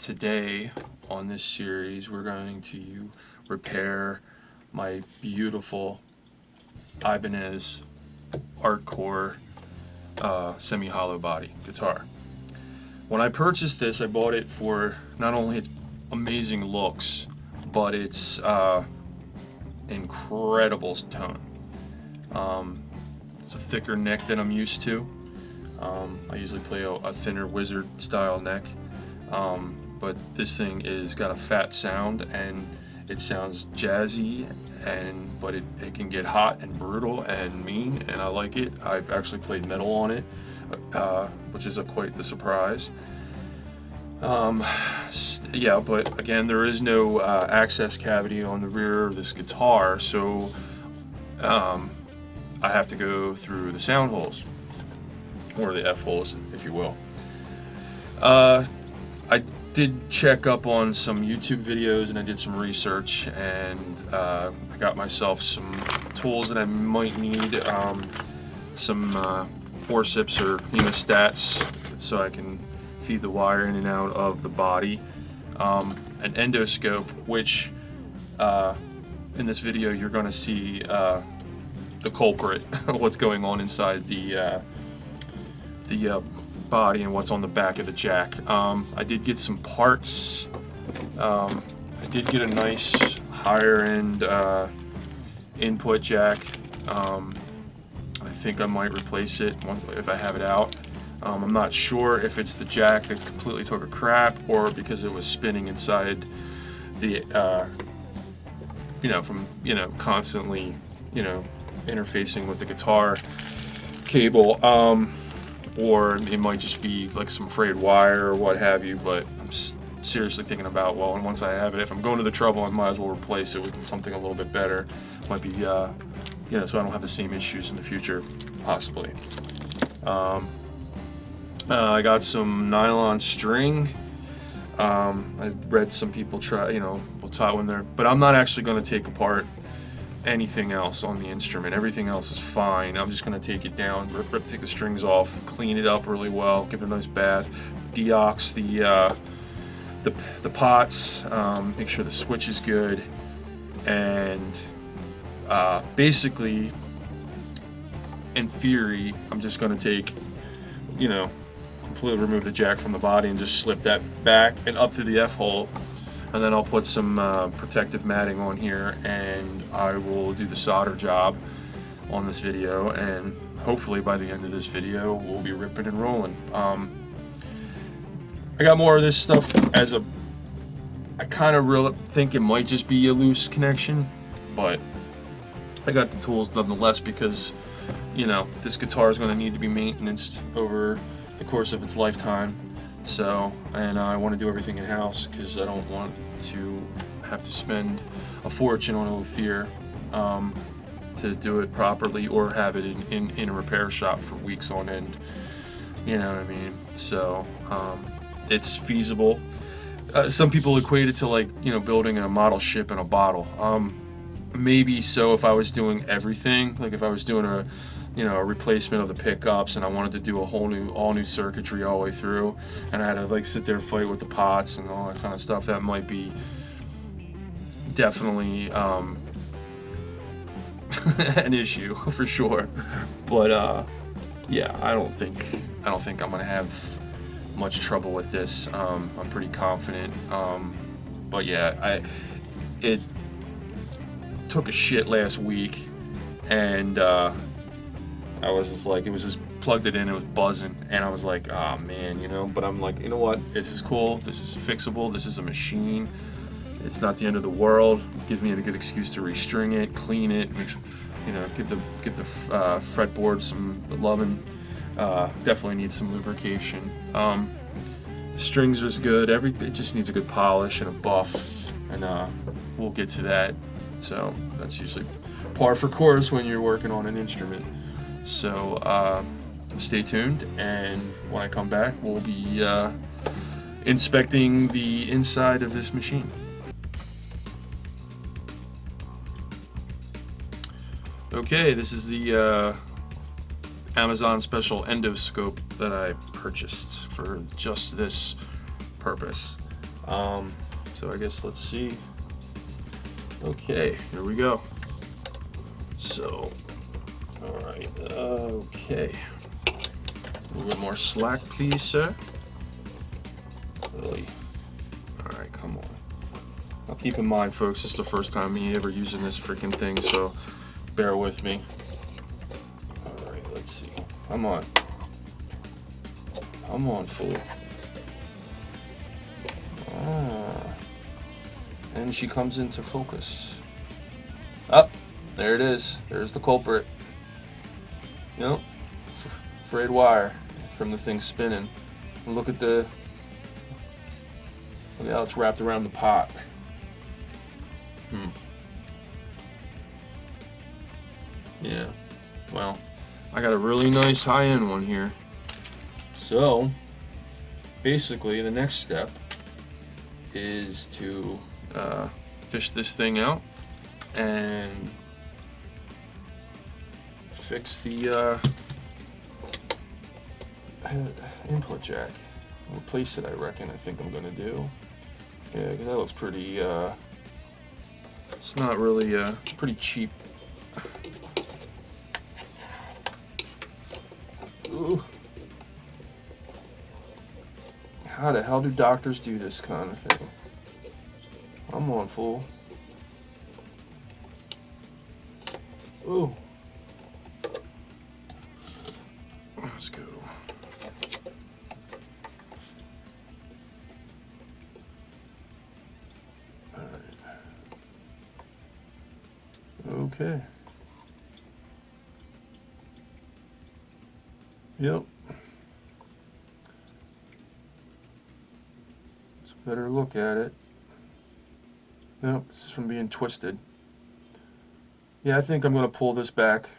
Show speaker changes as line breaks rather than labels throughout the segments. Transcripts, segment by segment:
Today on this series we're going to repair my beautiful Ibanez Artcore semi-hollow body guitar. When I purchased this, I bought it for not only its amazing looks, but its incredible tone. It's a thicker neck than I'm used to. I usually play a thinner wizard style neck, but this thing is got a fat sound and it sounds jazzy, but it can get hot and brutal and mean, and I like it. I've actually played metal on it, which is quite the surprise. Yeah, but again, there is no access cavity on the rear of this guitar, so I have to go through the sound holes, or the F holes, if you will. I did check up on some YouTube videos and I did some research, and I got myself some tools that I might need, some forceps or hemostats so I can feed the wire in and out of the body, an endoscope, which in this video you're going to see the culprit, what's going on inside the body and what's on the back of the jack. I did get some parts. I did get a nice higher end input jack. I think I might replace it if I have it out. I'm not sure if it's the jack that completely took a crap or because it was spinning inside the from constantly interfacing with the guitar cable, or it might just be like some frayed wire or what have you. But I'm seriously thinking about, well, and once I have it, if I'm going to the trouble, I might as well replace it with something a little bit better. Might be so I don't have the same issues in the future, possibly. I got some nylon string. I read some people will tie when they're, but I'm not actually going to take apart anything else on the instrument. Everything else is fine. I'm just going to take it down, take the strings off, clean it up really well, give it a nice bath, deox the pots, make sure the switch is good, and basically, in theory, I'm just going to take, completely remove the jack from the body and just slip that back and up through the F hole, and then I'll put some protective matting on here, and I will do the solder job on this video, and hopefully by the end of this video we'll be ripping and rolling. I got more of this stuff I kind of really think it might just be a loose connection, but I got the tools nonetheless because this guitar is going to need to be maintained over the course of its lifetime. So, and I want to do everything in house because I don't want to have to spend a fortune on a luthier to do it properly, or have it in a repair shop for weeks on end. You know what I mean? So it's feasible. Some people equate it to building a model ship in a bottle. Maybe so if I was doing everything, like if I was doing a replacement of the pickups and I wanted to do a all new circuitry all the way through, and I had to sit there and fight with the pots and all that kind of stuff. That might be definitely an issue for sure. But yeah, I don't think I'm gonna have much trouble with this. I'm pretty confident. But yeah, it took a shit last week, and I was just like, it was just plugged it in, it was buzzing, and I was like, oh man, but I'm like, you know what, this is cool, this is fixable, this is a machine, it's not the end of the world. Gives me a good excuse to restring it, clean it, give the fretboard some loving. Definitely needs some lubrication. The strings is good, it just needs a good polish and a buff, and we'll get to that. So that's usually par for course when you're working on an instrument. So stay tuned, and when I come back, we'll be inspecting the inside of this machine. Okay, this is the Amazon special endoscope that I purchased for just this purpose. So I guess let's see. Okay, here we go. So, all right, okay. A little bit more slack, please, sir. Really? All right, come on. Now keep in mind, folks, this is the first time me ever using this freaking thing, so bear with me. All right, let's see. Come on. Come on, fool. And she comes into focus. Up, there it is. There's the culprit. Yep, frayed wire from the thing spinning. And look at how it's wrapped around the pot. Yeah. Well, I got a really nice high-end one here. So, basically, the next step is to fish this thing out and fix the input jack. Replace it, I reckon. I think I'm gonna do. Yeah, because that looks pretty. It's not really pretty cheap. Ooh. How the hell do doctors do this kind of thing? I'm on, fool. Ooh. Let's go. All right. Okay. Yep. Let's better look at it. Nope, this is from being twisted. Yeah, I think I'm going to pull this back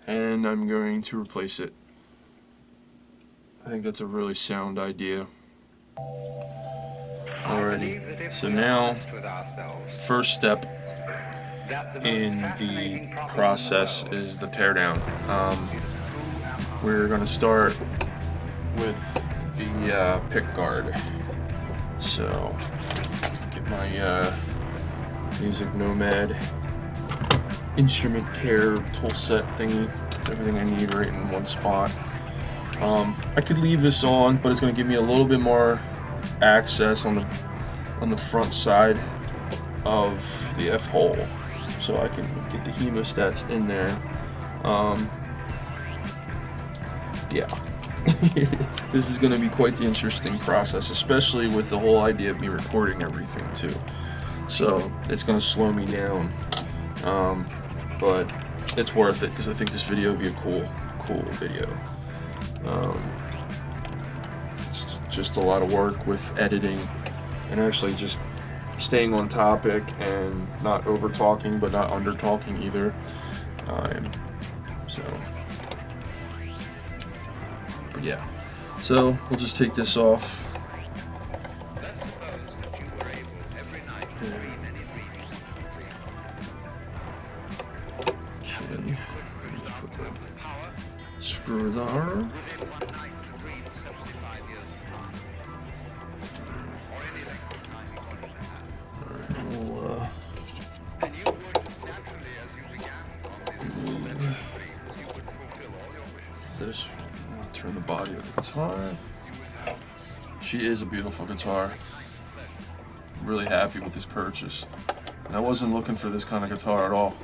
and I'm going to replace it. I think that's a really sound idea. Alrighty, so now, first step in the process is the teardown. We're going to start with the pick guard. So, get my Music Nomad instrument care tool set thingy. It's everything I need right in one spot. I could leave this on, but it's going to give me a little bit more access on the front side of the F-hole, so I can get the hemostats in there. Yeah. This is going to be quite the interesting process, especially with the whole idea of me recording everything too. So it's going to slow me down, but it's worth it because I think this video will be a cool video. It's just a lot of work with editing and actually just staying on topic and not over talking but not under talking either. But yeah, so we'll just take this off. Okay, screw there. This, I'll turn the body of the guitar. She is a beautiful guitar. Really happy with this purchase. And I wasn't looking for this kind of guitar at all.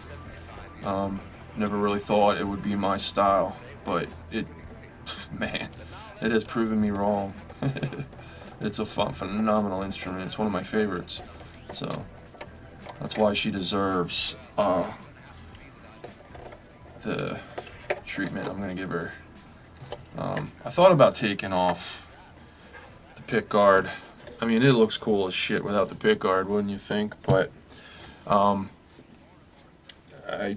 Never really thought it would be my style, but man, it has proven me wrong. It's a phenomenal instrument. It's one of my favorites. So that's why she deserves the treatment I'm gonna give her. I thought about taking off the pick guard. I mean, it looks cool as shit without the pick guard, wouldn't you think? But I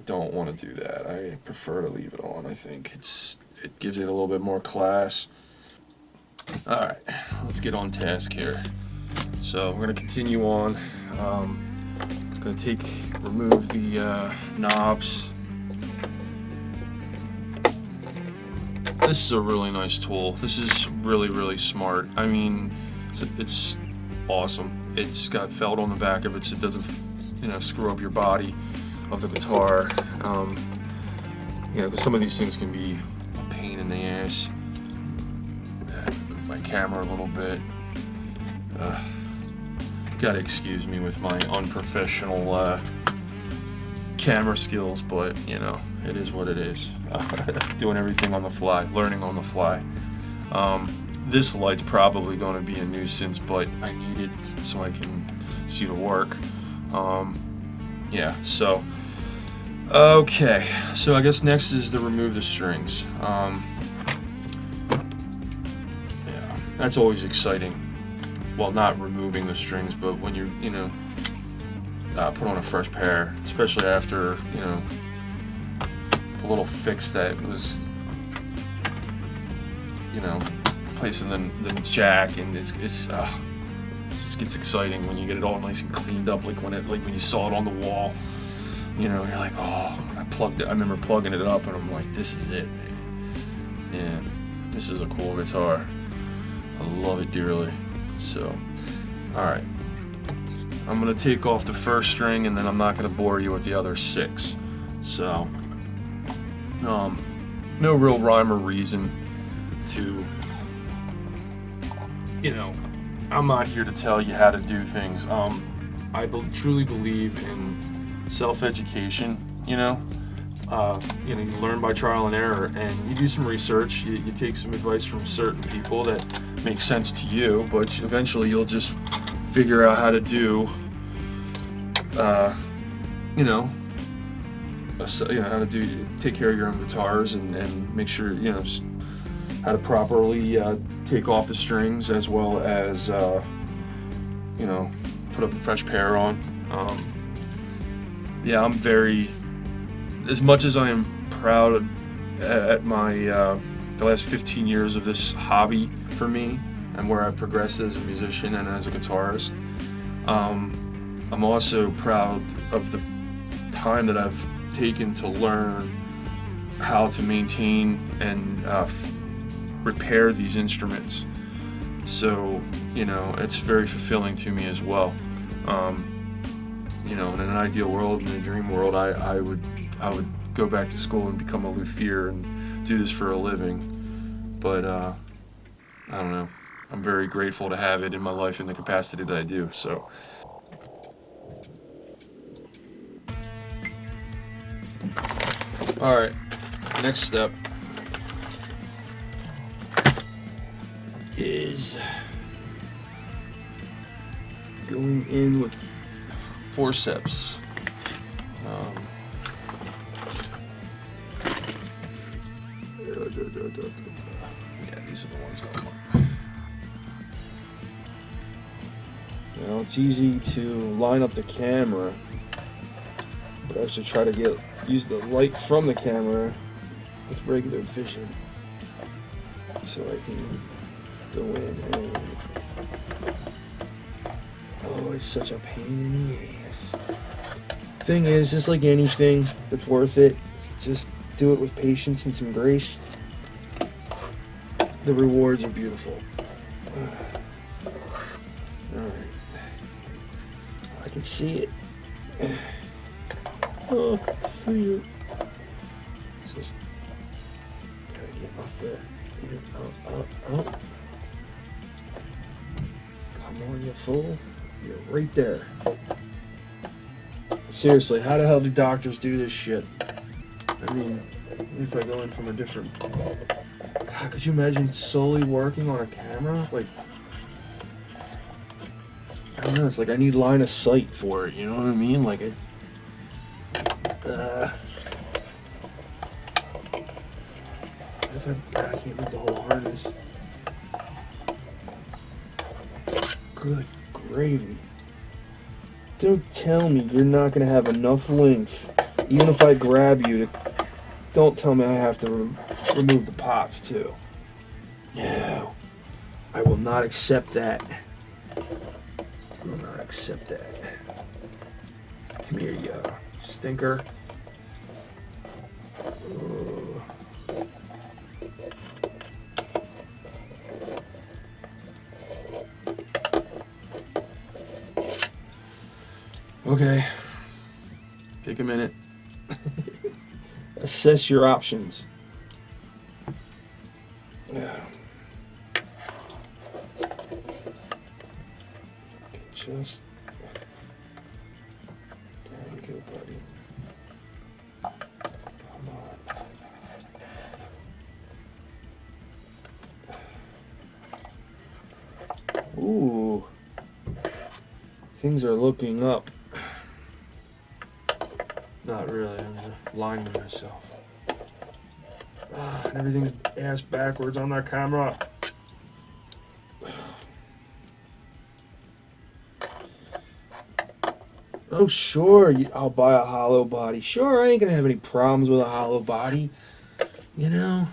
don't want to do that. I prefer to leave it on. I think it gives it a little bit more class. All right, let's get on task here. So we're gonna continue on. I'm gonna remove the knobs. This is a really nice tool. This is really, really smart. I mean, it's awesome. It's got felt on the back of it so it doesn't, you know, screw up your body of the guitar. You know, because some of these things can be a pain in the ass. Move my camera a little bit. Gotta excuse me with my unprofessional camera skills, but you know, it is what it is. Doing everything on the fly, learning on the fly. This light's probably going to be a nuisance, but I need it so I can see the work. Yeah, so okay, so I guess next is to remove the strings. Yeah, that's always exciting. Well, not removing the strings, but when you know, put on a fresh pair, especially after, you know, a little fix that was, you know, placing the jack, and it gets exciting when you get it all nice and cleaned up, like when you saw it on the wall. You know, you're like, oh, I remember plugging it up, and I'm like, this is it, man. Yeah, this is a cool guitar. I love it dearly. So, all right, I'm gonna take off the first string, and then I'm not gonna bore you with the other 6. So, no real rhyme or reason to, you know, I'm not here to tell you how to do things. I truly believe in self-education. You know, you learn by trial and error, and you do some research. You take some advice from certain people that makes sense to you, but eventually you'll just figure out how to do, how to take care of your own guitars, and make sure, you know, how to properly take off the strings, as well as, you know, put a fresh pair on. Yeah, I'm very, as much as I am proud at my the last 15 years of this hobby for me, and where I've progressed as a musician and as a guitarist, I'm also proud of the time that I've taken to learn how to maintain and repair these instruments. So, you know, it's very fulfilling to me as well. You know, in an ideal world, in a dream world, I would go back to school and become a luthier and do this for a living. But I don't know. I'm very grateful to have it in my life in the capacity that I do. So. All right. Next step is going in with forceps. Yeah, these are the ones I want. You know, it's easy to line up the camera, but I should try to use the light from the camera with regular vision, so I can go in and... Oh, it's such a pain in the ass. Thing is, just like anything that's worth it, if you just do it with patience and some grace, the rewards are beautiful. Alright. I can see it. Oh, I can see it. Just gotta get off there. Up. Come on, you fool. You're right there. Seriously, how the hell do doctors do this shit? I mean, if I go in from a different... God, could you imagine solely working on a camera? Like, I don't know, it's like I need line of sight for it, you know what I mean? Like, I can't make the whole harness. Good gravy. Don't tell me you're not going to have enough length, even if I grab you, don't tell me I have to remove the pots too. No, I will not accept that. I will not accept that. Come here, you stinker. Okay. Take a minute. Assess your options. Yeah. Just there you go, buddy. Come on. Ooh. Things are looking up. Not really, I'm just lying to myself. And everything's ass backwards on that camera. Oh, sure, I'll buy a hollow body. Sure, I ain't gonna have any problems with a hollow body. You know?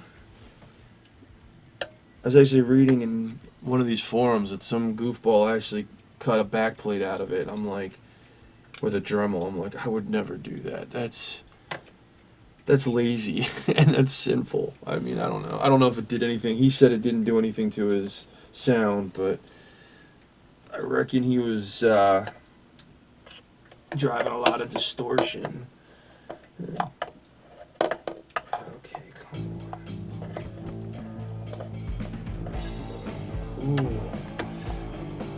I was actually reading in one of these forums that some goofball actually cut a backplate out of it. I'm like, with a Dremel, I'm like, I would never do that. That's lazy and that's sinful. I mean, I don't know. I don't know if it did anything. He said it didn't do anything to his sound, but I reckon he was driving a lot of distortion. Okay, come on. Ooh.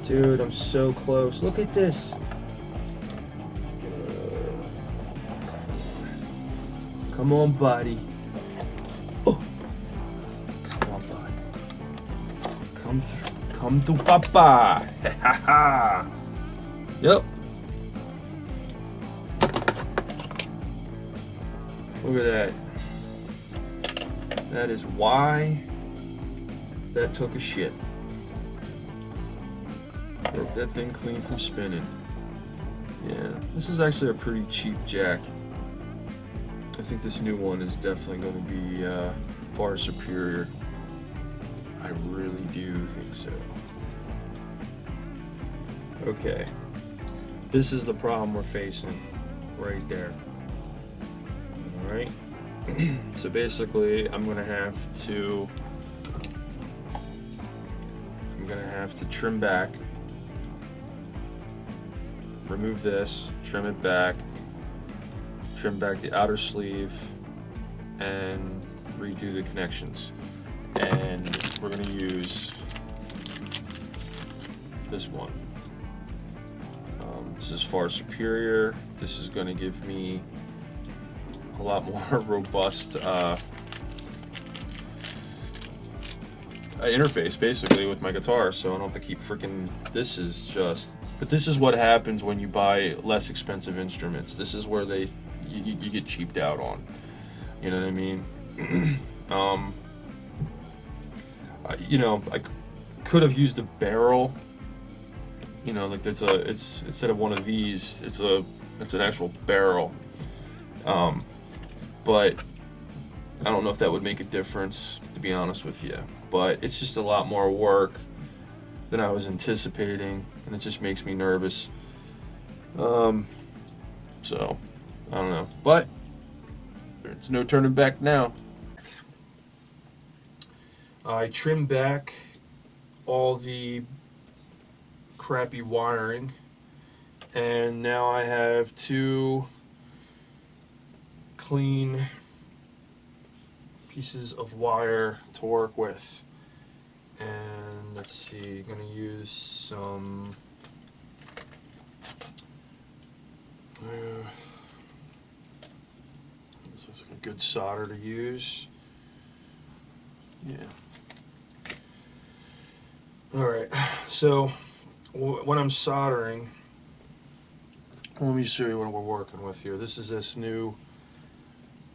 Dude, I'm so close. Look at this. Come on, buddy. Oh. Come on, buddy. Come through. Come to Papa. Ha ha. Yep. Look at that. That is why that took a shit. Broke that thing clean from spinning. Yeah, this is actually a pretty cheap jack. I think this new one is definitely going to be far superior. I really do think so. Okay. This is the problem we're facing right there. Alright. So basically I'm gonna have to trim back, remove this, trim it back, trim back the outer sleeve, and redo the connections. And we're gonna use this one. This is far superior. This is gonna give me a lot more robust interface basically with my guitar, so I don't have to keep freaking. This is just. But this is what happens when you buy less expensive instruments. This is where you get cheaped out on. You know what I mean? I could have used a barrel. You know, like it's instead of one of these, it's an actual barrel. But I don't know if that would make a difference, to be honest with you. But it's just a lot more work than I was anticipating, and it just makes me nervous. So I don't know, but there's no turning back now. I trimmed back all the crappy wiring, and now I have two clean pieces of wire to work with. And let's see, I'm gonna use some this looks like a good solder to use. Yeah. Alright, so when I'm soldering, let me show you what we're working with here. This is this new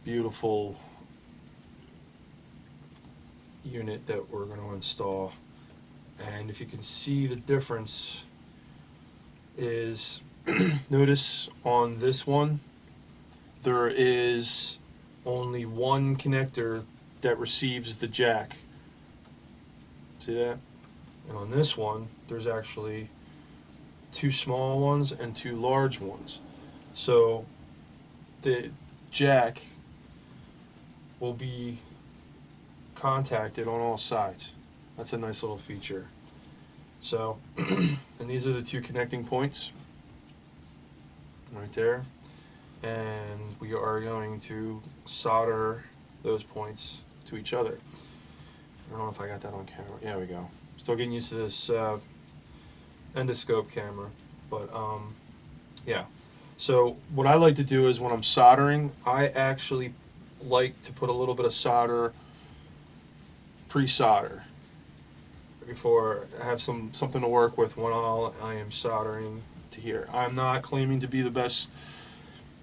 beautiful unit that we're going to install, and if you can see, the difference is notice on this one there is only one connector that receives the jack. See that? And on this one there's actually two small ones and two large ones, so the jack will be contacted on all sides. That's a nice little feature. So and these are the two connecting points.
right there. And we are going to solder those points to each other. I don't know if I got that on camera. Yeah, we go. Still getting used to this endoscope camera, but yeah. So what I like to do is when I'm soldering, I actually like to put a little bit of solder, pre-solder, before I have something to work with when I am soldering to here. I'm not claiming to be the best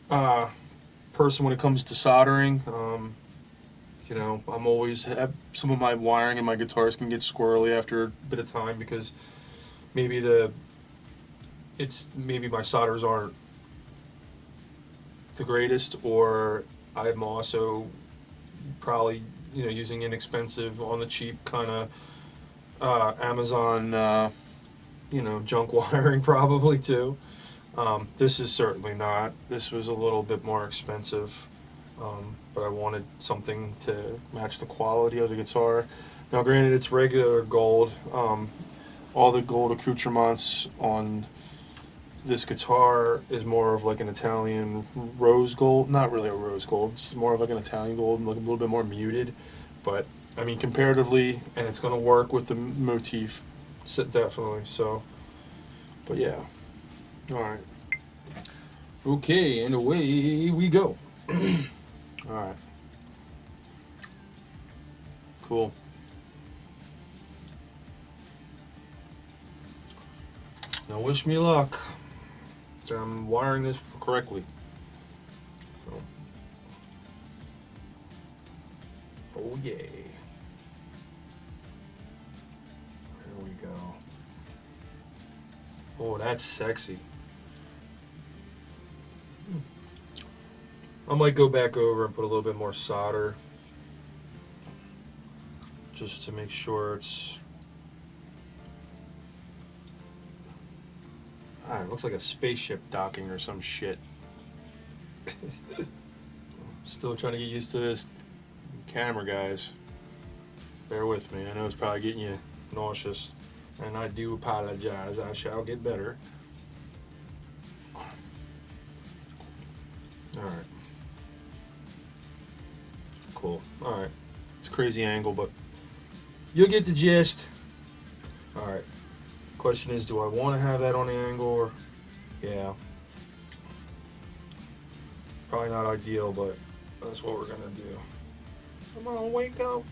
person when it comes to soldering. I'm always some of my wiring and my guitars can get squirrely after a bit of time because maybe maybe my solders aren't the greatest, or I'm also probably using inexpensive, on the cheap kind of Amazon junk wiring probably too. This is certainly not. This was a little bit more expensive, but I wanted something to match the quality of the guitar. Now, granted, it's regular gold. All the gold accoutrements on this guitar is more of like an Italian rose gold. Not really a rose gold, just more of like an Italian gold, like a little bit more muted. But I mean, comparatively, and it's going to work with the motif, definitely. So, but yeah. All right. Okay, and away we go. All right. Cool. Now wish me luck. I'm wiring this correctly. So. Oh yeah. There we go. Oh, that's sexy. I might go back over and put a little bit more solder just to make sure it's... it looks like a spaceship docking or some shit. Still trying to get used to this camera, guys. Bear with me. I know it's probably getting you nauseous, and I do apologize. I shall get better. Alright. Cool. Alright. It's a crazy angle, but you'll get the gist. Alright. Question is, do I want to have that on the angle, or... Yeah. Probably not ideal, but that's what we're gonna do. Come on, wake up.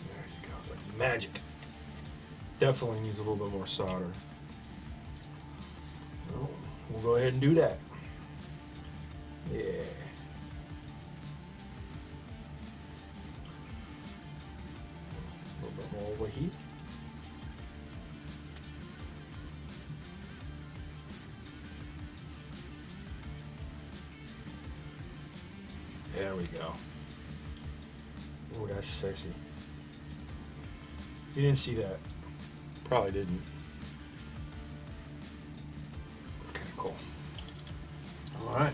There you go. It's like magic. Definitely needs a little bit more solder. So we'll go ahead and do that. Yeah. A little bit more over here. There we go. Oh, that's sexy. You didn't see that. Probably didn't. Okay, cool. All right.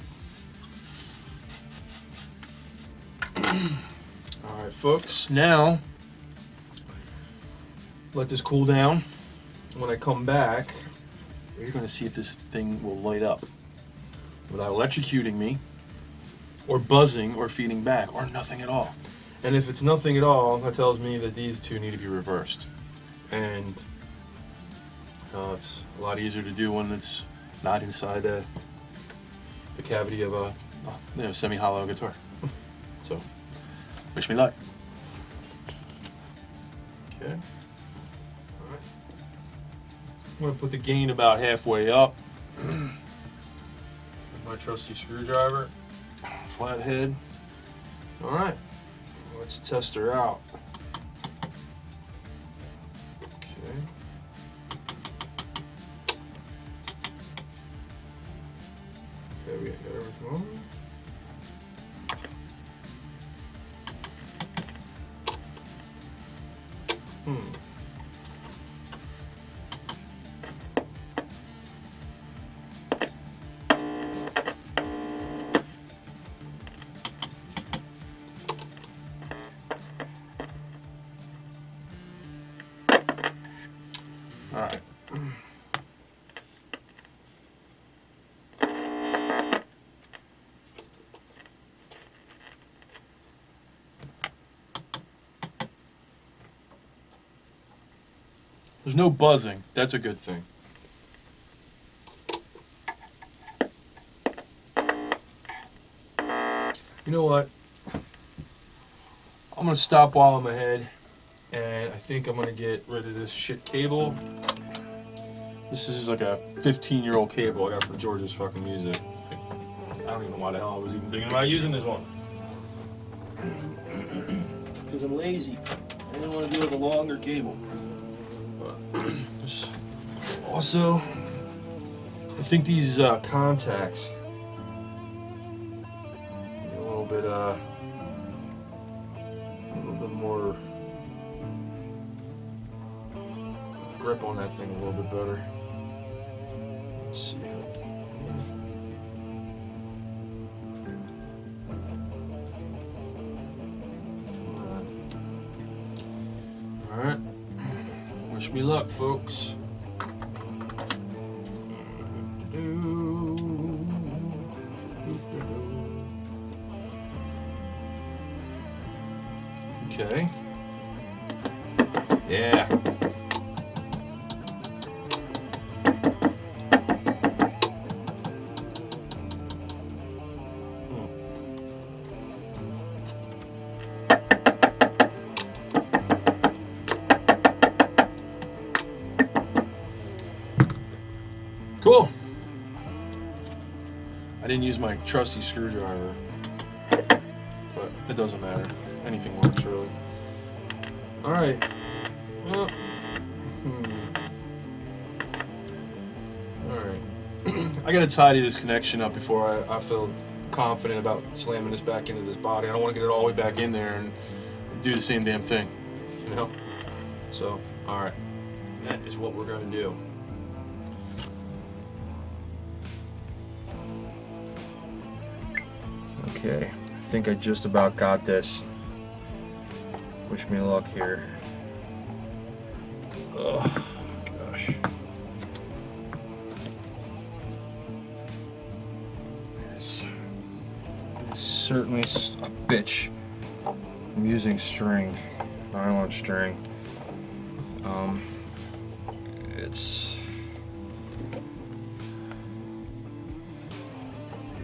All right, folks. Now, let this cool down. When I come back, you're going to see if this thing will light up without electrocuting me, or buzzing, or feeding back, or nothing at all. And if it's nothing at all, that tells me that these two need to be reversed. And it's a lot easier to do when it's not inside the cavity of a semi-hollow guitar. So, wish me luck. Okay. All right. I'm going to put the gain about halfway up. With my trusty screwdriver. Flathead. All right, let's test her out. Okay. Okay, we got everything on.
There's no buzzing. That's a good thing. You know what? I'm gonna stop while I'm ahead, and I think I'm gonna get rid of this shit cable. This is like a 15-year-old cable I got from George's fucking music. I don't even know why the hell I was even thinking about using this one. Because I'm lazy. I didn't want to do with a longer cable. But also, I think these contacts need a little bit more grip on that thing, a little bit better. Let's see. All right. Wish me luck, folks. Okay. Yeah. Cool. I didn't use my trusty screwdriver, but it doesn't matter. Anything works, really. All right. Well, all right. I gotta tidy this connection up before I feel confident about slamming this back into this body. I don't want to get it all the way back in there and do the same damn thing, you know? So, all right. That is what we're gonna do. Okay, I think I just about got this. Wish me luck here. Oh, gosh. It's certainly a bitch. I'm using string, nylon string.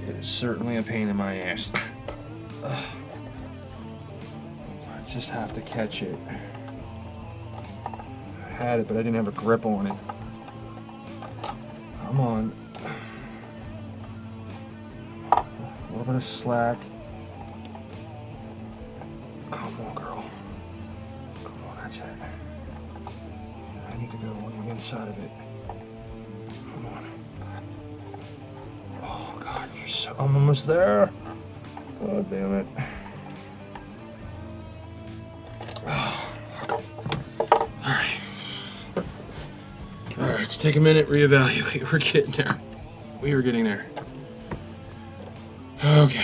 It is certainly a pain in my ass. I just have to catch it. I had it, but I didn't have a grip on it. Come on. A little bit of slack. Come on, girl. Come on, that's it. I need to go on the inside of it. Come on. Oh, God, I'm almost there. God damn it. Alright, let's take a minute, reevaluate. We're getting there. We are getting there. Okay,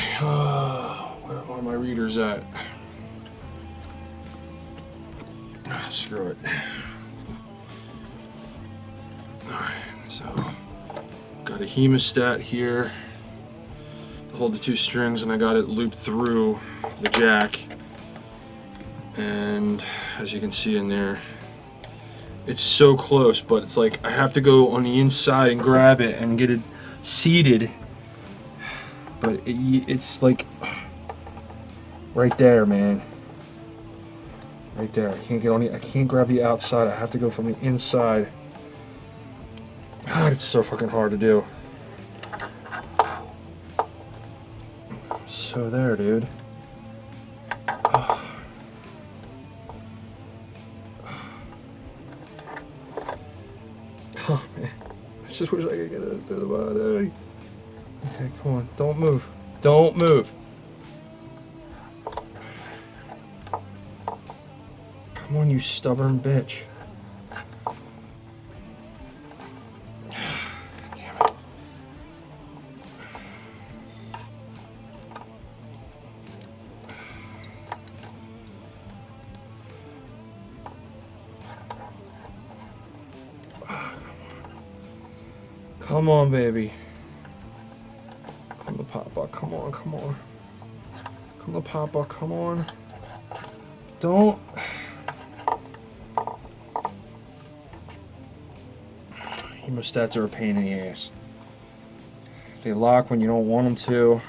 where are my readers at? Screw it. Alright, so got a hemostat here to hold the two strings, and I got it looped through the jack. And as you can see in there, it's so close, but it's like I have to go on the inside and grab it and get it seated. But it's like right there, man. Right there. I can't grab the outside. I have to go from the inside. God, it's so fucking hard to do. So there, dude. Oh, man. I just wish I could get it through the body. Okay, come on. Don't move. Don't move. Come on, you stubborn bitch. Damn it. Come on, baby. Come to Papa. Come on, come on. Come to Papa. Come on. Don't. Hemostats are a pain in the ass. They lock when you don't want them to.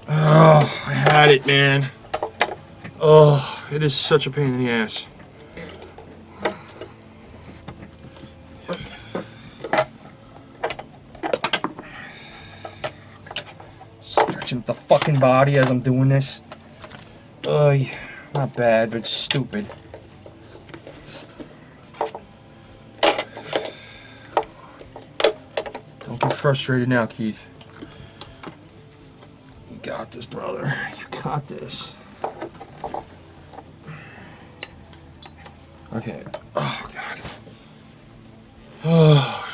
Oh, I had it, man. Oh, it is such a pain in the ass. Stretching the fucking body as I'm doing this. Not bad, but stupid. Don't get frustrated now, Keith. You got this, brother. You got this. Okay. Oh, God. Oh.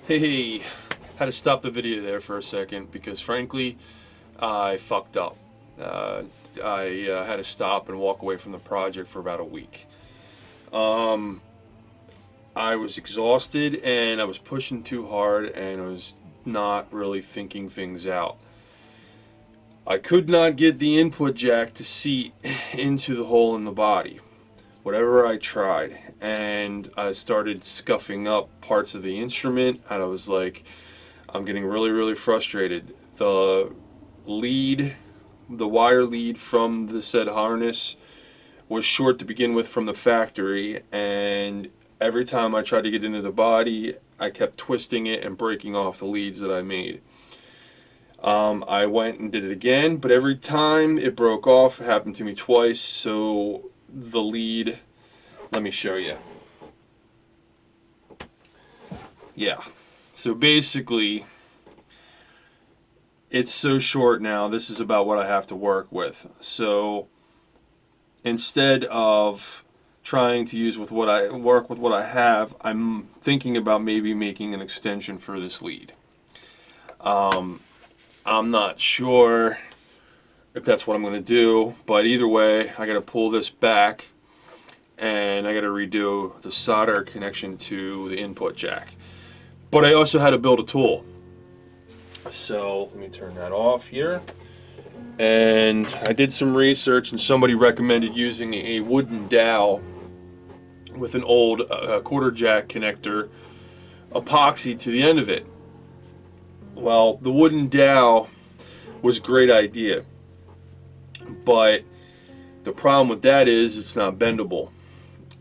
Hey, had to stop the video there for a second because frankly, I fucked up. I had to stop and walk away from the project for about a week. I was exhausted and I was pushing too hard and I was not really thinking things out. I could not get the input jack to seat into the hole in the body, whatever I tried, and I started scuffing up parts of the instrument and I was like, I'm getting really frustrated. The wire lead from the said harness was short to begin with from the factory, and every time I tried to get into the body I kept twisting it and breaking off the leads that I made. I went and did it again, but every time it broke off. It happened to me twice. So the lead, let me show you. Yeah, so basically it's so short now. This is about what I have to work with. So instead of trying to use with what I work with what I have, I'm thinking about maybe making an extension for this lead. I'm not sure if that's what I'm going to do, but either way, I got to pull this back and I got to redo the solder connection to the input jack. But I also had to build a tool. So let me turn that off here. And I did some research and somebody recommended using a wooden dowel with an old quarter jack connector epoxy to the end of it. Well, the wooden dowel was a great idea, but the problem with that is it's not bendable.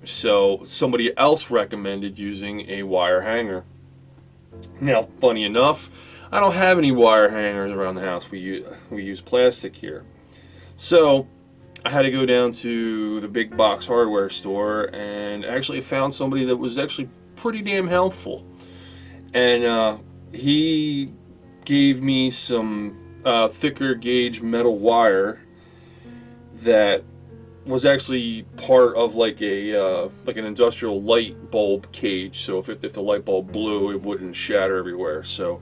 So somebody else recommended using a wire hanger. Now, funny enough, I don't have any wire hangers around the house. We use plastic here. So I had to go down to the big box hardware store and actually found somebody that was actually pretty damn helpful. And he gave me some thicker gauge metal wire that was actually part of like an industrial light bulb cage. So if the light bulb blew, it wouldn't shatter everywhere. So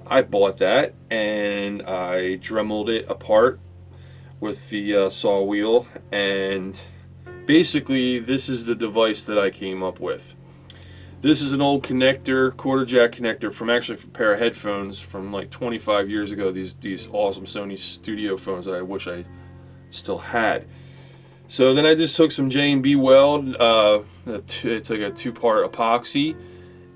I bought that and I dremeled it apart with the saw wheel, and basically this is the device that I came up with. This is an old connector, quarter jack connector from actually a pair of headphones from like 25 years ago. These awesome Sony studio phones that I wish I still had. So then I just took some J&B weld, it's like a 2-part epoxy,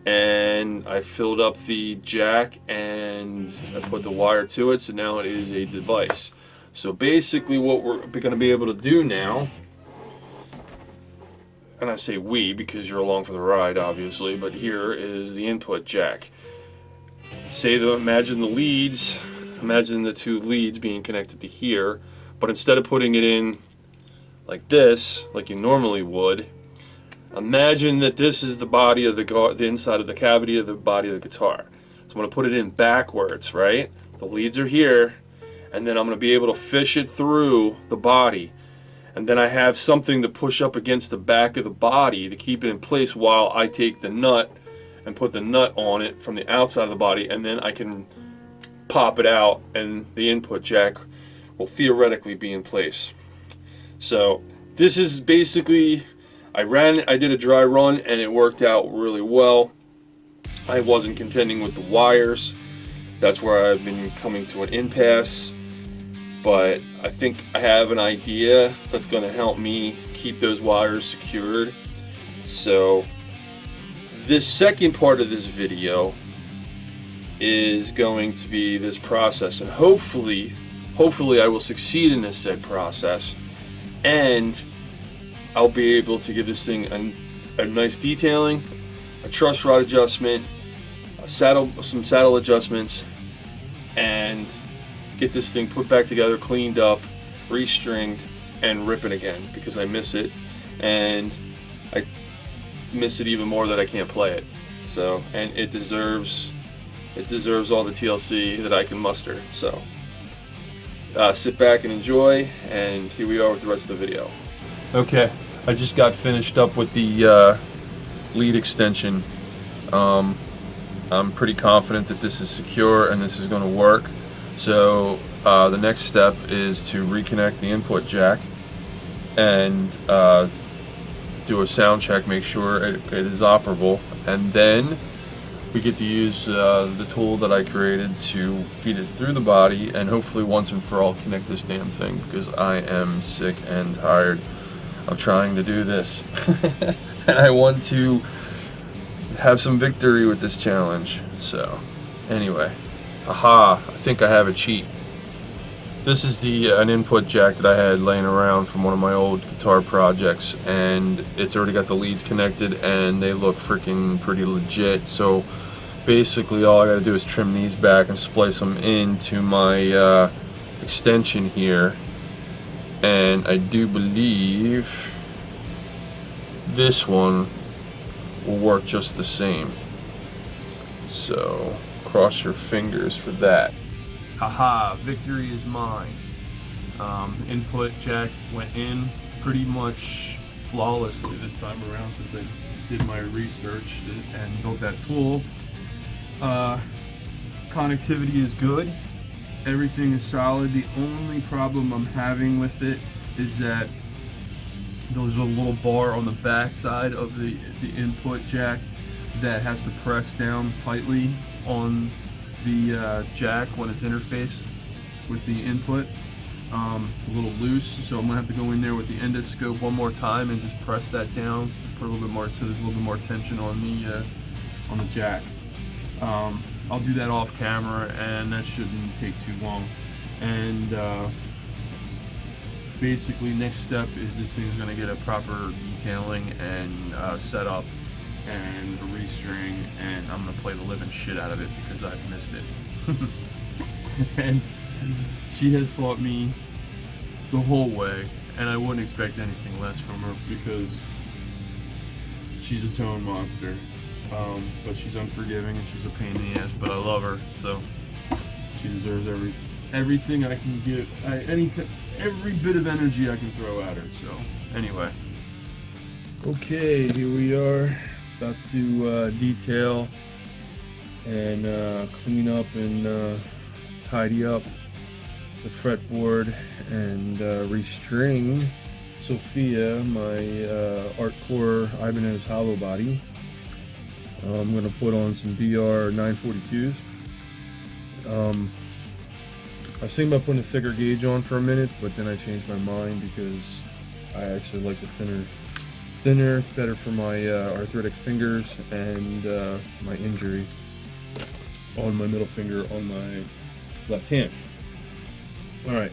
and I filled up the jack and I put the wire to it, so now it is a device. So basically what we're going to be able to do now, and I say we because you're along for the ride obviously, but here is the input jack. Imagine the two leads being connected to here, but instead of putting it in like this, like you normally would, imagine that this is the body of the inside of the cavity of the body of the guitar. So I'm going to put it in backwards, right? The leads are here, and then I'm going to be able to fish it through the body. And then I have something to push up against the back of the body to keep it in place while I take the nut and put the nut on it from the outside of the body, and then I can pop it out and the input jack will theoretically be in place. So this is basically, I did a dry run and it worked out really well. I wasn't contending with the wires. That's where I've been coming to an impasse. But I think I have an idea that's going to help me keep those wires secured. So this second part of this video is going to be this process, and hopefully I will succeed in this said process, and I'll be able to give this thing a nice detailing, a truss rod adjustment, some saddle adjustments, and get this thing put back together, cleaned up, restringed, and ripping again, because I miss it, and I miss it even more that I can't play it. So, and it deserves all the TLC that I can muster. So sit back and enjoy, and here we are with the rest of the video. Okay, I just got finished up with the lead extension. I'm pretty confident that this is secure and this is going to work. So the next step is to reconnect the input jack and do a sound check, make sure it is operable, and then we get to use the tool that I created to feed it through the body and hopefully once and for all connect this damn thing, because I am sick and tired of trying to do this. And I want to have some victory with this challenge. So anyway, aha, I think I have a cheat. This is an input jack that I had laying around from one of my old guitar projects, and it's already got the leads connected and they look freaking pretty legit. So basically all I gotta do is trim these back and splice them into my extension here, and I do believe this one will work just the same. So cross your fingers for that. Haha, victory is mine. Input jack went in pretty much flawlessly this time around, since I did my research and built that tool. Connectivity is good. Everything is solid. The only problem I'm having with it is that there's a little bar on the back side of the input jack that has to press down tightly on the jack when it's interfaced with the input. It's a little loose, so I'm gonna have to go in there with the endoscope one more time and just press that down, put a little bit more, so there's a little bit more tension on the jack. I'll do that off camera, and that shouldn't take too long. And basically, next step is this thing's gonna get a proper detailing and set up and a restring, and I'm gonna play the living shit out of it because I've missed it. And she has fought me the whole way, and I wouldn't expect anything less from her because she's a tone monster. But she's unforgiving and she's a pain in the ass, but I love her, so she deserves everything I can give, every bit of energy I can throw at her. So anyway, okay, here we are, about to detail and clean up and tidy up the fretboard and restring Sophia, my Artcore Ibanez hollow body. I'm going to put on some BR 942s. I was thinking about putting a thicker gauge on for a minute, but then I changed my mind because I actually like the thinner. It's better for my arthritic fingers and my injury on my middle finger on my left hand. Alright,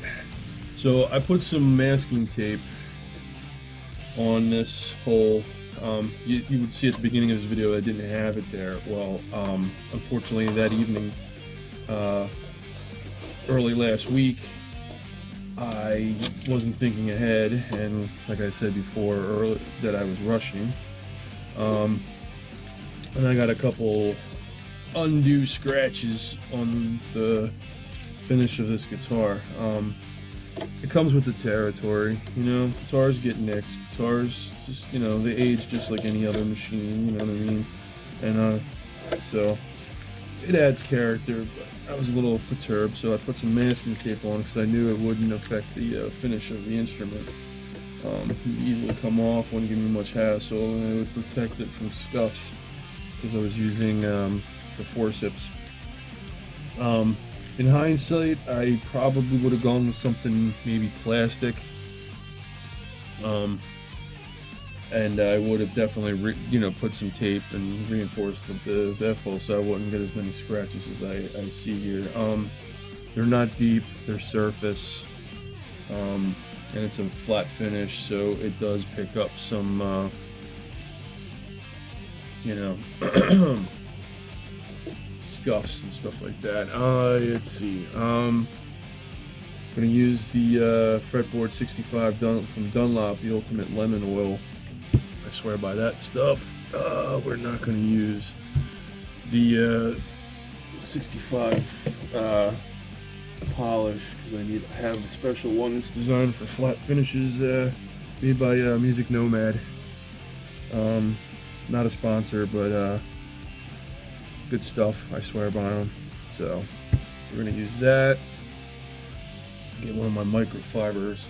so I put some masking tape on this hole. You would see at the beginning of this video I didn't have it there. Well, unfortunately that evening, early last week, I wasn't thinking ahead, and like I said before, that I was rushing, and I got a couple undue scratches on the finish of this guitar. It comes with the territory, you know. Guitars get nicks. Guitars just, you know, they age just like any other machine, you know what I mean? And so it adds character, but I was a little perturbed, so I put some masking tape on because I knew it wouldn't affect the finish of the instrument. Easily come off, wouldn't give me much hassle, and it would protect it from scuffs because I was using the forceps. In hindsight, I probably would have gone with something maybe plastic, and I would have definitely put some tape and reinforced the F-hole so I wouldn't get as many scratches as I see here. They're not deep, they're surface. And it's a flat finish, so it does pick up some, scuffs and stuff like that. Let's see. I'm gonna use the fretboard 65 from Dunlop, the Ultimate Lemon Oil. I swear by that stuff. We're not gonna use the 65 polish because I have a special one that's designed for flat finishes, made by Music Nomad. Not a sponsor, but good stuff. I swear by them. So we're gonna use that. Get one of my microfibers.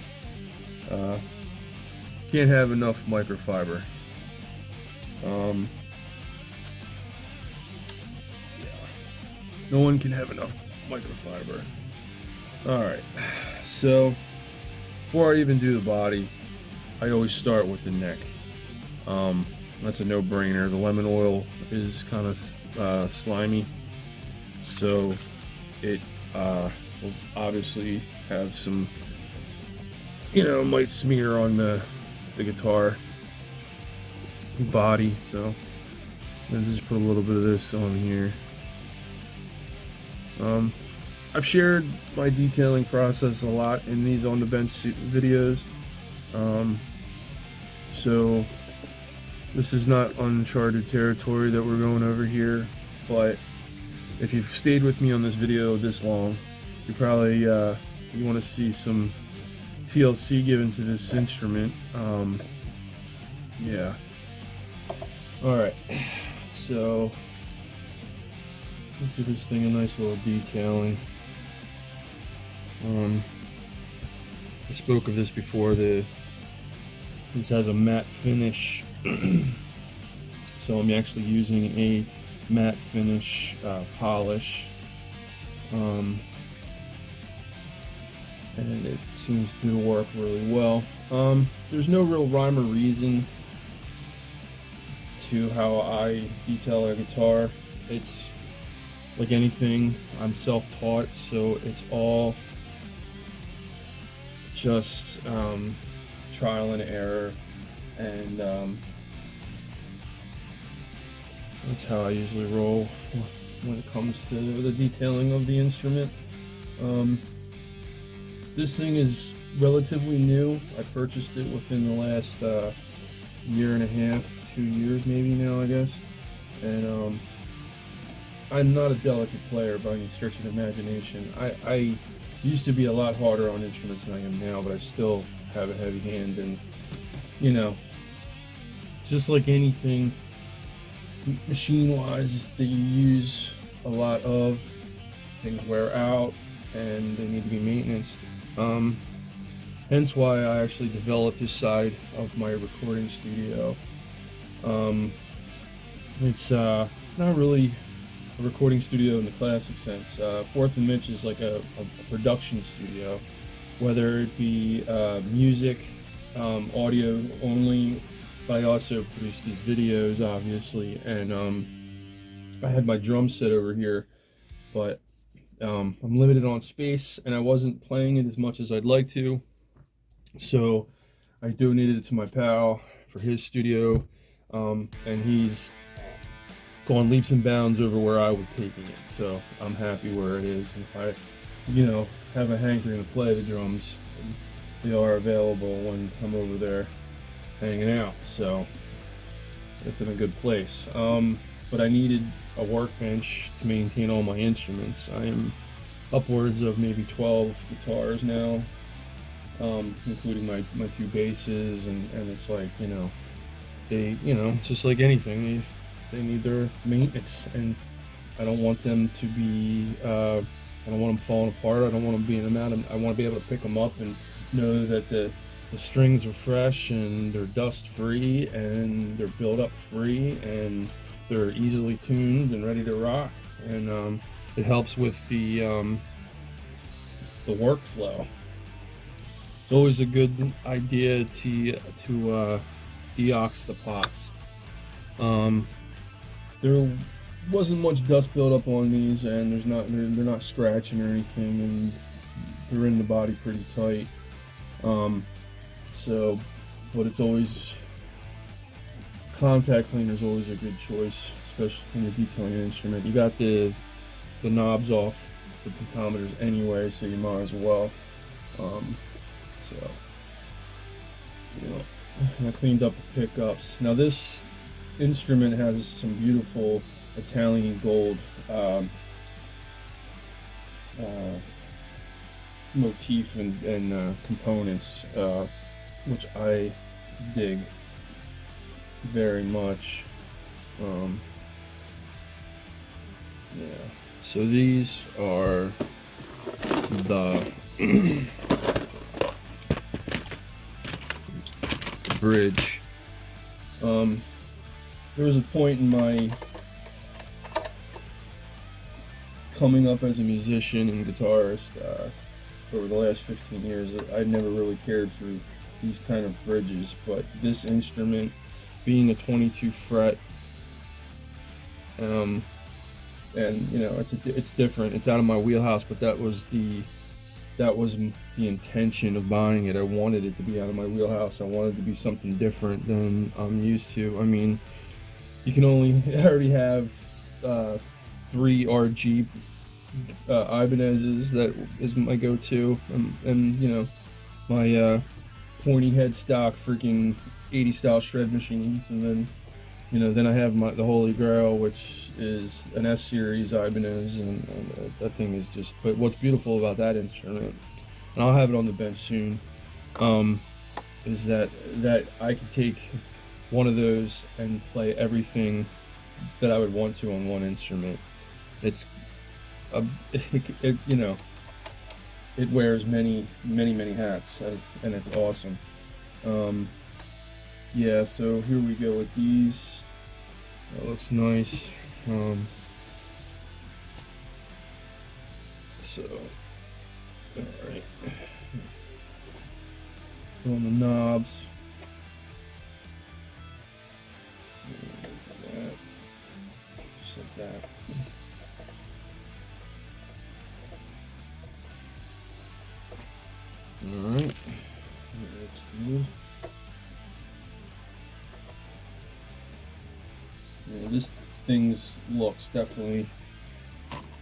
Can't have enough microfiber. Yeah. No one can have enough microfiber. Alright, so before I even do the body, I always start with the neck. That's a no-brainer. The lemon oil is kind of slimy, so it will obviously have some, might smear on the guitar body, so I'm gonna just put a little bit of this on here. I've shared my detailing process a lot in these on the bench videos, so this is not uncharted territory that we're going over here, but if you've stayed with me on this video this long, you probably you want to see some TLC given to this instrument. Yeah. Alright, so give this thing a nice little detailing. I spoke of this before. This has a matte finish, so I'm actually using a matte finish polish, and it seems to work really well. There's no real rhyme or reason to how I detail a guitar. It's like anything, I'm self-taught, so it's all just trial and error, and that's how I usually roll when it comes to the detailing of the instrument. This thing is relatively new. I purchased it within the last year and a half, 2 years maybe now, I guess, and I'm not a delicate player by any stretch of the imagination. I used to be a lot harder on instruments than I am now, but I still have a heavy hand, and just like anything machine-wise that you use a lot of, things wear out and they need to be maintained. Hence why I actually developed this side of my recording studio. It's not really a recording studio in the classic sense. Fourth and Mitch is like a production studio, whether it be music, audio only. But I also produce these videos, obviously, and I had my drum set over here, but I'm limited on space, and I wasn't playing it as much as I'd like to, so I donated it to my pal for his studio, and he's gone leaps and bounds over where I was taking it, so I'm happy where it is. And if I, have a hankering to play the drums, they are available when I'm over there hanging out, so it's in a good place. But I needed a workbench to maintain all my instruments. I am upwards of maybe 12 guitars now, including my two basses, and it's like, they, just like anything, they need their maintenance, and I don't want them to be, I don't want them falling apart. I don't want them being them out. I want to be able to pick them up and know that the the strings are fresh and they're dust free and they're build up free and they're easily tuned and ready to rock. And it helps with the workflow. It's always a good idea to deox the pots. There wasn't much dust buildup on these, and they're not scratching or anything, and they're in the body pretty tight. But it's always, contact cleaner is always a good choice, especially when you're detailing an instrument. You got the knobs off the pentameters anyway, so you might as well. I cleaned up the pickups. Now this instrument has some beautiful Italian gold motif and components, which I dig very much. So these are the bridge. There was a point in my coming up as a musician and guitarist over the last 15 years that I'd never really cared for these kind of bridges, but this instrument being a 22 fret, and it's different, it's out of my wheelhouse, but that was the intention of buying it. I wanted it to be out of my wheelhouse. I wanted it to be something different than I'm used to. I mean, I already have 3 RG Ibanez's that is my go-to, and my pointy headstock freaking 80 style shred machines, and then I have the Holy Grail, which is an S series Ibanez, and that thing is just. But what's beautiful about that instrument, and I'll have it on the bench soon, is that I can take one of those and play everything that I would want to on one instrument. It wears many hats, and it's awesome. Yeah, so here we go with these. That looks nice. Alright. On the knobs. That. Just like that. Alright. That's good. Yeah, this thing's looks definitely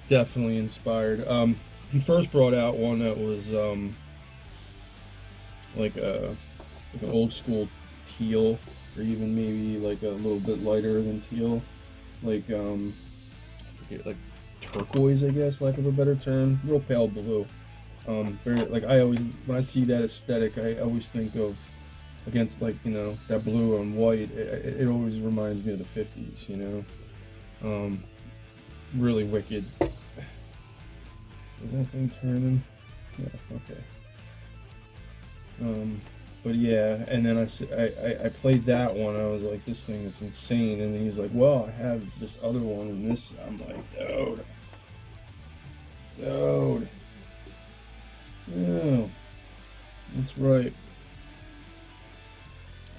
inspired. He first brought out one that was like an old school teal, or even maybe like a little bit lighter than teal, like I forget, like turquoise, I guess, lack of a better term, real pale blue. Very, like, I always, when I see that aesthetic, I always think of, against, like, that blue and white, it always reminds me of the 50s, really wicked. Is that thing turning? Yeah, okay. But yeah, and then I played that one, I was like, this thing is insane, and then he was like, well, I have this other one, and this, I'm like, dude. Oh, that's right.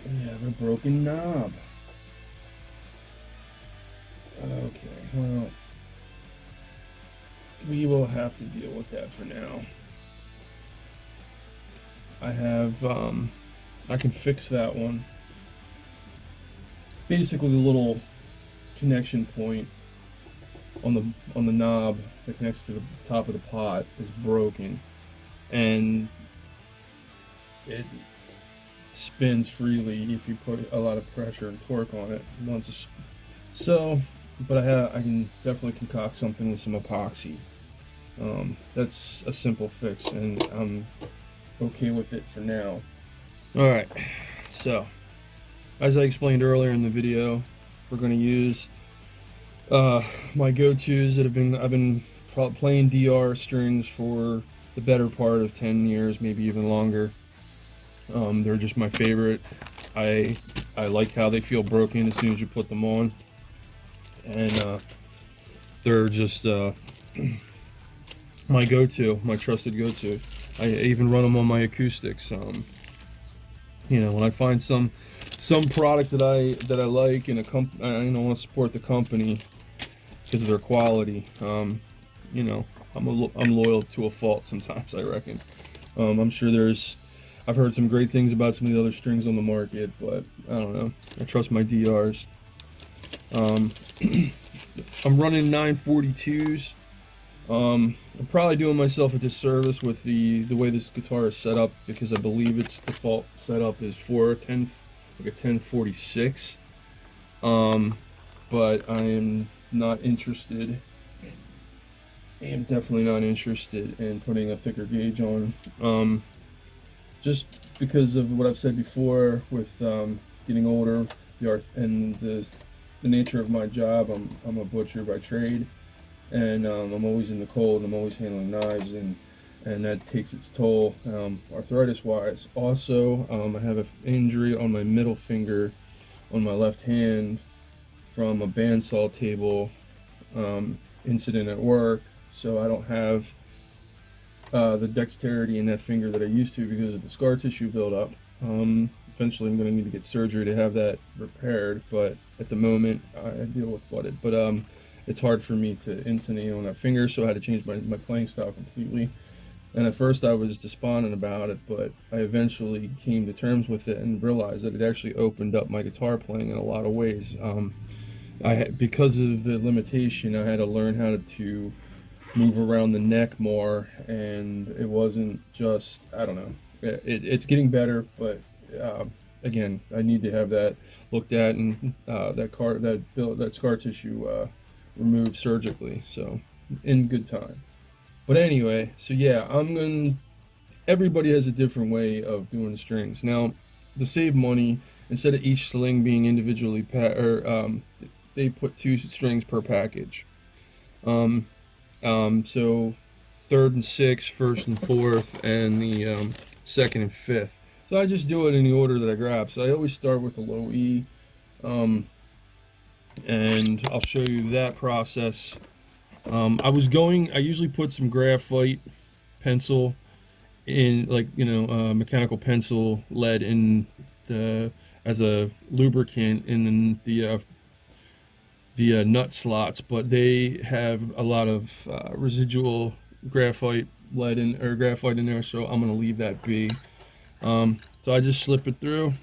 Yeah, the broken knob. Okay, well, we will have to deal with that for now. I have, I can fix that one. Basically, the little connection point on the knob that connects to the top of the pot is broken, and it spins freely if you put a lot of pressure and torque on it. But I can definitely concoct something with some epoxy. That's a simple fix, and I'm okay with it for now. All right, so as I explained earlier in the video, we're going to use my go-tos that I've been playing DR strings for the better part of 10 years, maybe even longer. They're just my favorite. I like how they feel broken as soon as you put them on, and they're just my go-to, my trusted go-to. I even run them on my acoustics. When I find some product that I like, and I want to support the company because of their quality. I'm loyal to a fault sometimes, I reckon. I'm sure I've heard some great things about some of the other strings on the market, but I don't know. I trust my DRs. Um, I'm running 942s. I'm probably doing myself a disservice with the way this guitar is set up, because I believe its default setup is for like a 1046. But I am not interested. I am definitely not interested in putting a thicker gauge on. Just because of what I've said before with getting older, and the nature of my job. I'm a butcher by trade, and I'm always in the cold. I'm always handling knives, and that takes its toll, arthritis wise. Also, I have an injury on my middle finger on my left hand from a bandsaw table incident at work, so I don't have the dexterity in that finger that I used to because of the scar tissue buildup. Eventually I'm going to need to get surgery to have that repaired, but at the moment I deal with bodied. But it's hard for me to intonate on that finger, so I had to change my playing style completely. And at first I was despondent about it, but I eventually came to terms with it and realized that it actually opened up my guitar playing in a lot of ways. Because of the limitation, I had to learn how to move around the neck more, and it wasn't just, I don't know, it's getting better, but again, I need to have that looked at, and that scar tissue removed surgically, so in good time. But anyway, so yeah, everybody has a different way of doing the strings. Now, to save money, instead of each sling being individually they put 2 strings per package. So third and sixth, first and fourth, and the second and fifth. So I just do it in the order that I grab. So I always start with the low E, and I'll show you that process. I usually put some graphite pencil in, mechanical pencil lead in as a lubricant in the nut slots, but they have a lot of residual graphite in there, so I'm gonna leave that be. So I just slip it through.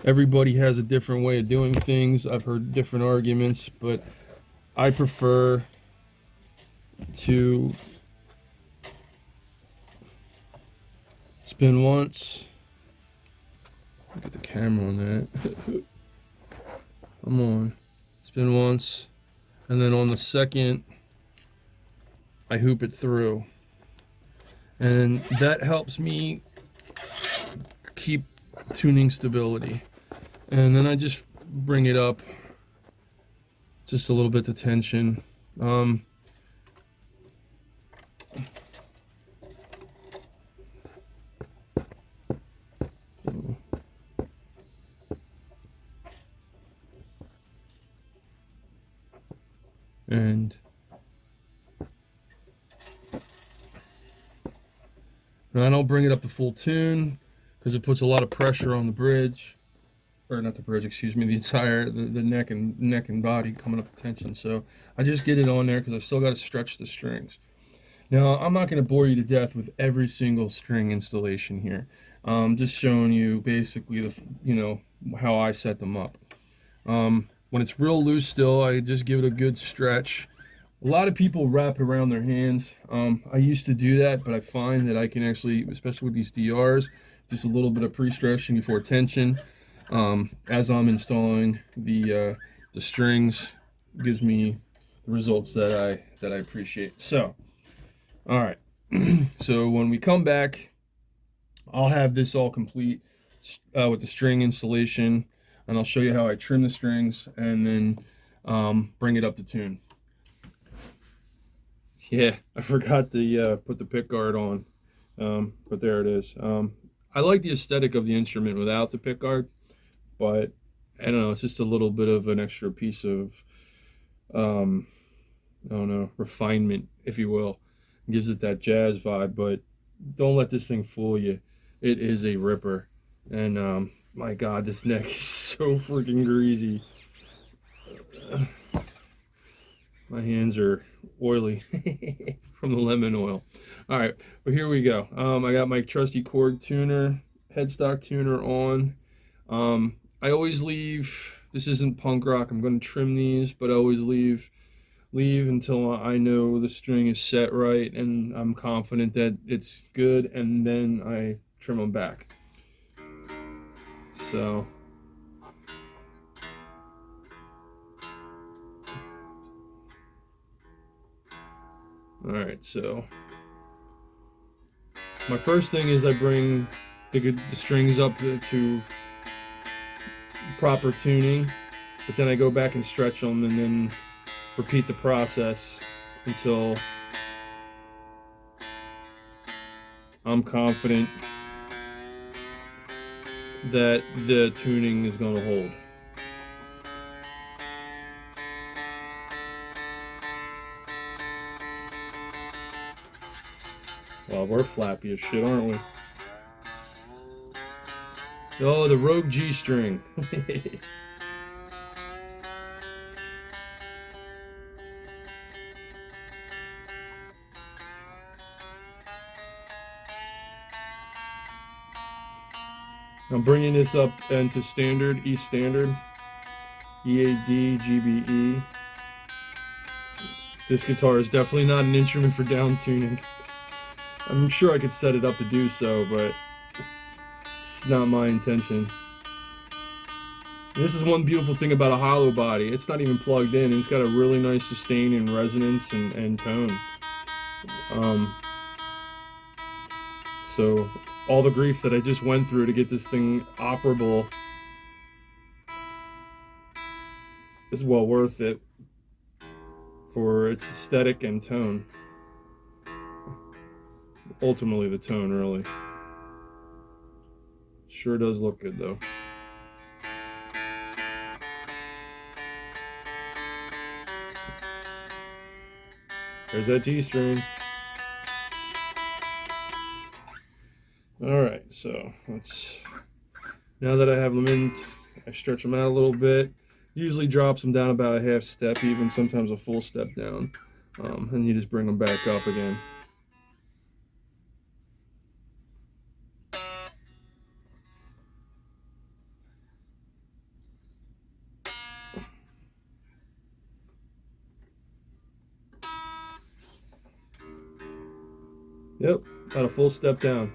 Everybody has a different way of doing things. I've heard different arguments, but I prefer to spin once. Look at the camera on that. Come on. Spin once, and then on the second, I hoop it through. And that helps me keep tuning stability. And then I just bring it up just a little bit to tension. And I don't bring it up to full tune because it puts a lot of pressure on the bridge, or not the bridge, excuse me, the neck and body coming up to tension. So I just get it on there because I've still got to stretch the strings. Now, I'm not going to bore you to death with every single string installation here. Just showing you basically how I set them up. When it's real loose still, I just give it a good stretch. A lot of people wrap it around their hands. I used to do that, but I find that I can actually, especially with these DRs, just a little bit of pre-stretching before tension. As I'm installing the strings, gives me the results that I appreciate. So, all right. So when we come back, I'll have this all complete with the string installation, and I'll show you how I trim the strings and then bring it up to tune. Yeah, I forgot to put the pick guard on. But there it is. I like the aesthetic of the instrument without the pickguard, but I don't know. It's just a little bit of an extra piece of, um, I don't know, refinement, if you will. It gives it that jazz vibe, but don't let this thing fool you. It is a ripper. And my God, this neck is so freaking greasy. My hands are oily from the lemon oil. All right, but here we go. I got my trusty cord tuner, headstock tuner on. I always leave, this isn't punk rock, I'm going to trim these, but I always leave until I know the string is set right and I'm confident that it's good, and then I trim them back. So all right, so my first thing is I bring the strings up to proper tuning, but then I go back and stretch them and then repeat the process until I'm confident that the tuning is going to hold. Well, we're flappy as shit, aren't we? Oh, the Rogue G string. I'm bringing this up into standard, E standard, EAD, GBE. This guitar is definitely not an instrument for down tuning. I'm sure I could set it up to do so, but it's not my intention. And this is one beautiful thing about a hollow body. It's not even plugged in. It's got a really nice sustain and resonance and tone. So all the grief that I just went through to get this thing operable is well worth it for its aesthetic and tone. Ultimately the tone, really. Sure does look good though. There's that G string. All right, so now that I have them in, I stretch them out a little bit. Usually drops them down about a half step, even sometimes a full step down. And you just bring them back up again. Yep, about a full step down.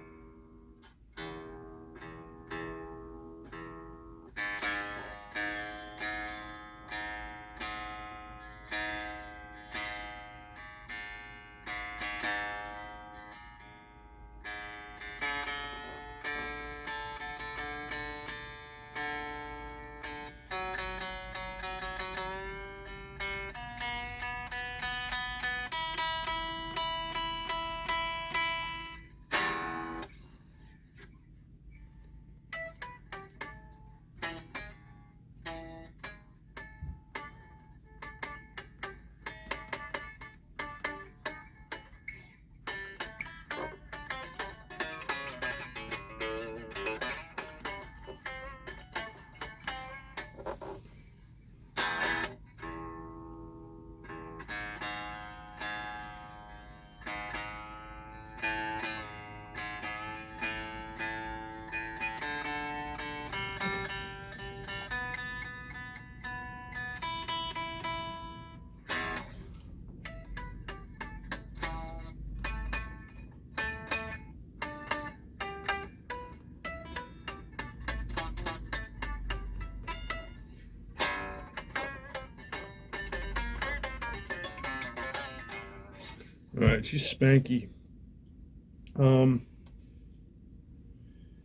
All right, she's spanky.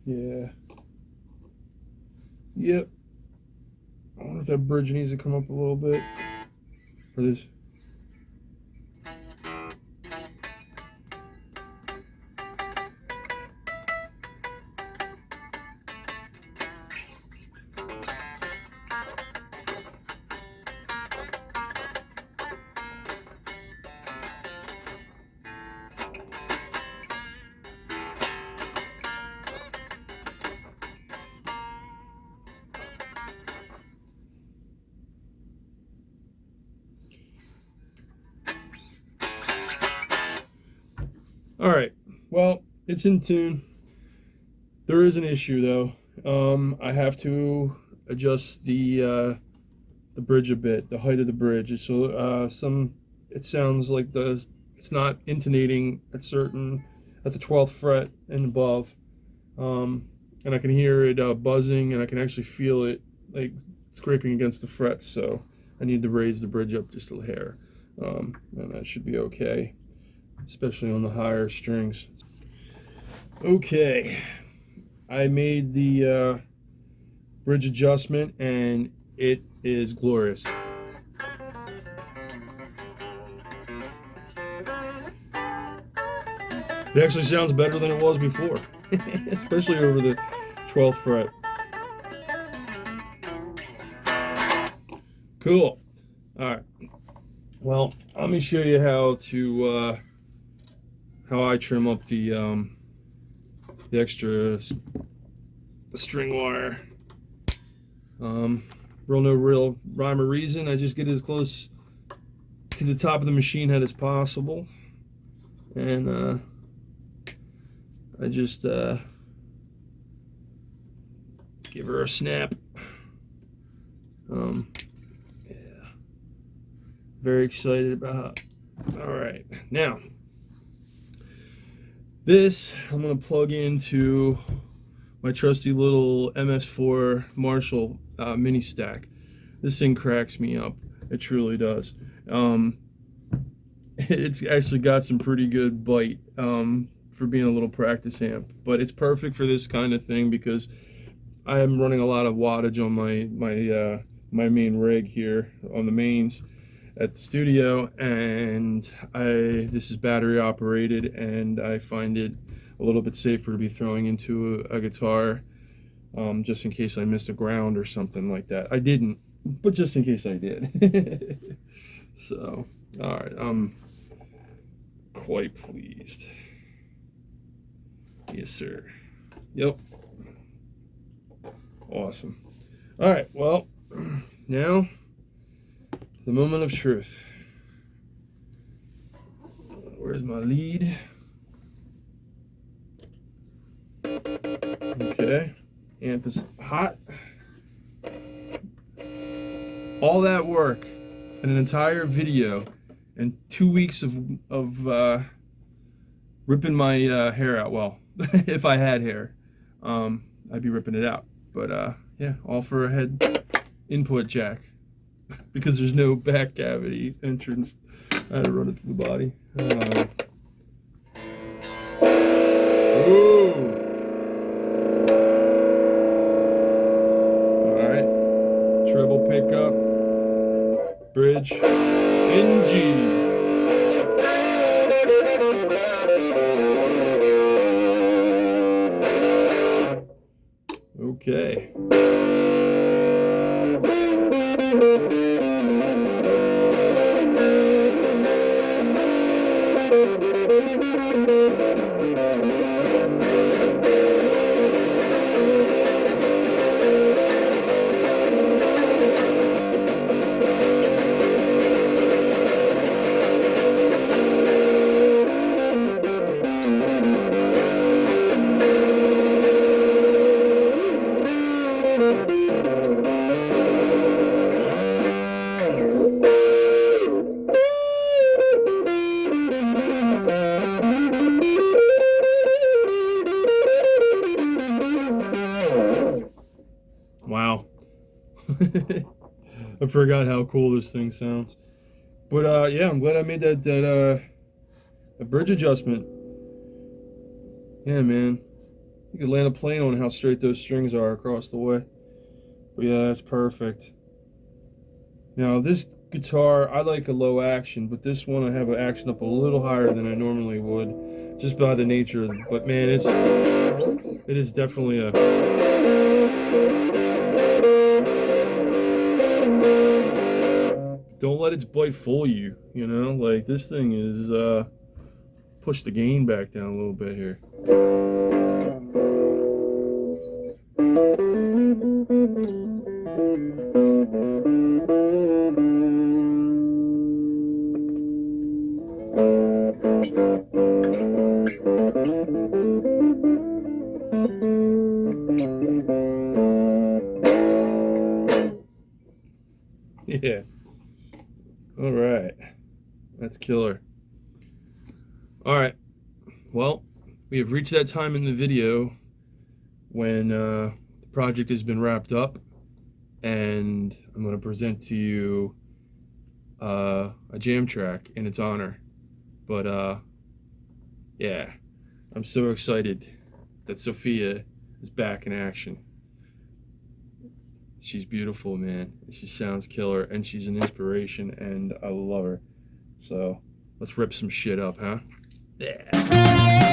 Yeah. Yep. I wonder if that bridge needs to come up a little bit for this. All right. Well, it's in tune. There is an issue though. I have to adjust the bridge a bit, the height of the bridge. So it sounds like it's not intonating at the 12th fret and above, and I can hear it buzzing, and I can actually feel it like scraping against the frets. So I need to raise the bridge up just a hair, and that should be okay, especially on the higher strings. Okay, I made the bridge adjustment, and it is glorious. It actually sounds better than it was before, especially over the 12th fret. Cool. All right. Well, let me show you how I trim up the extra string wire. No real rhyme or reason. I just get as close to the top of the machine head as possible, and I just give her a snap. Yeah, very excited about. All right, now this I'm gonna plug into my trusty little MS4 Marshall mini stack. This thing cracks me up. It truly does. It's actually got some pretty good bite for being a little practice amp, but it's perfect for this kind of thing because I am running a lot of wattage on my main rig here on the mains at the studio, and this is battery operated, and I find it a little bit safer to be throwing into a guitar, just in case I missed a ground or something like that. I didn't, but just in case I did. So, all right, I'm quite pleased. Yes, sir. Yep. Awesome. All right, well, now the moment of truth. Where's my lead? Okay, amp is hot. All that work and an entire video and 2 weeks of ripping my hair out. Well, if I had hair, I'd be ripping it out. But yeah, all for a head input jack because there's no back cavity entrance. I had to run it through the body. Ooh. All right, treble pickup, bridge, in G. Okay. Wow. I forgot how cool this thing sounds. But yeah, I'm glad I made that a bridge adjustment. Yeah, man. You could land a plane on how straight those strings are across the way. But yeah, that's perfect. Now this guitar, I like a low action, but this one I have an action up a little higher than I normally would, just by the nature of it. But man, it is definitely a don't let its bite fool you, you know? Like, this thing is, push the gain back down a little bit here. killer. All right. Well, we have reached that time in the video when the project has been wrapped up, and I'm going to present to you a jam track in its honor. But yeah, I'm so excited that Sophia is back in action. She's beautiful, man. She sounds killer, and she's an inspiration, and I love her. So let's rip some shit up, huh? Yeah.